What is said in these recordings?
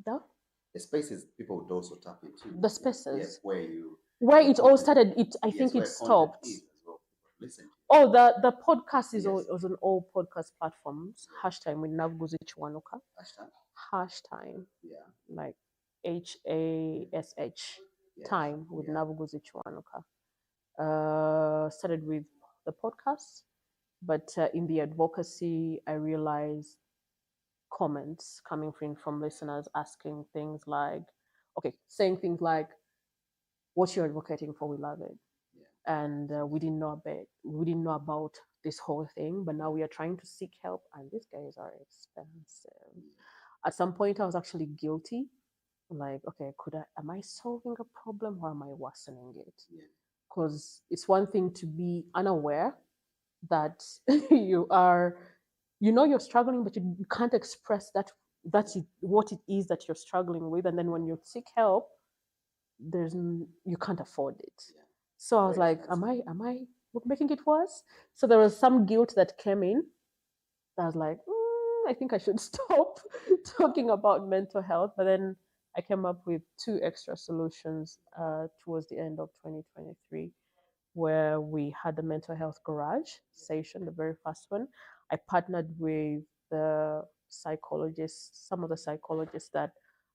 The, The spaces people would also tap into. the spaces. Yes, where you Where it all content- started, I yes, think where it content stopped. is as well. People listen to it. Oh, the podcast is Yes. on all podcast platforms. Hashtime with Navguzi Chwanuka. Hashtag. Hashtime, Yeah. like HASH, Yes. time with Yeah. Navguzi Chwanuka. Started with the podcast, but in the advocacy, I realized comments coming from listeners asking things like, okay, saying things like, what you're advocating for, we love it. Yeah. And we didn't know about this whole thing, but now we are trying to seek help, and these guys are expensive. At some point, I was actually guilty. Like, okay, am I solving a problem or am I worsening it? Yeah. Because it's one thing to be unaware that you are, you're struggling, but you can't express what it is that you're struggling with, and then when you seek help, you can't afford it. Yeah. So I was Very like, expensive. am I making it worse? So there was some guilt that came in. I was like, I think I should stop talking about mental health. But then I came up with two extra solutions towards the end of 2023, where we had the mental health garage session, the very first one. I partnered with some of the psychologists that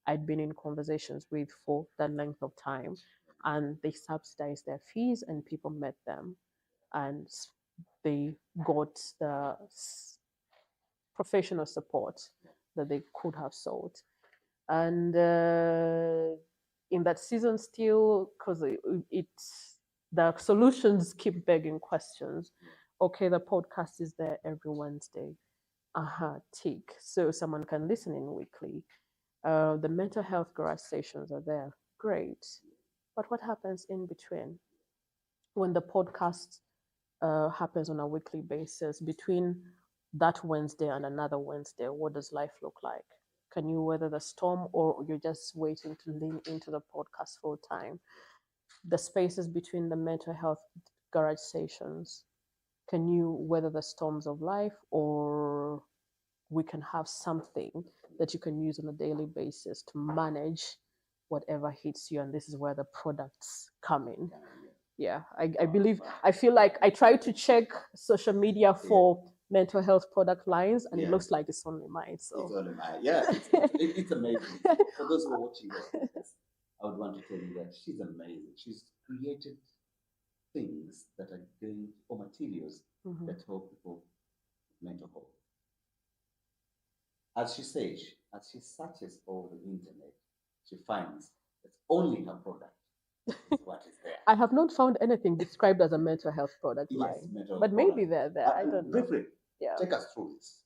I'd been in conversations with for that length of time, and they subsidized their fees, and people met them, and they got the professional support that they could have sought. And in that season, still, because the solutions keep begging questions. Okay, the podcast is there every Wednesday. Tick. So someone can listen in weekly. The mental health garage stations are there. Great. But what happens in between? When the podcast happens on a weekly basis, between that Wednesday and another Wednesday, what does life look like? Can you weather the storm, or you're just waiting to lean into the podcast full time? The spaces between the mental health garage sessions, can you weather the storms of life, or we can have something that you can use on a daily basis to manage whatever hits you? And this is where the products come in. Yeah, I believe, I feel like I try to check social media for mental health product lines, and it looks like it's only mine. So It's only mine. Yeah, it's amazing. For those who are watching this, I would want to tell you that she's amazing. She's created things that are going, or materials that help people with mental health. As she says, as she searches over the internet, she finds that only her product is what is there. I have not found anything described as a mental health product Yes, line, mental but health maybe product. they're there. I don't know. Briefly, Yeah. take us through this.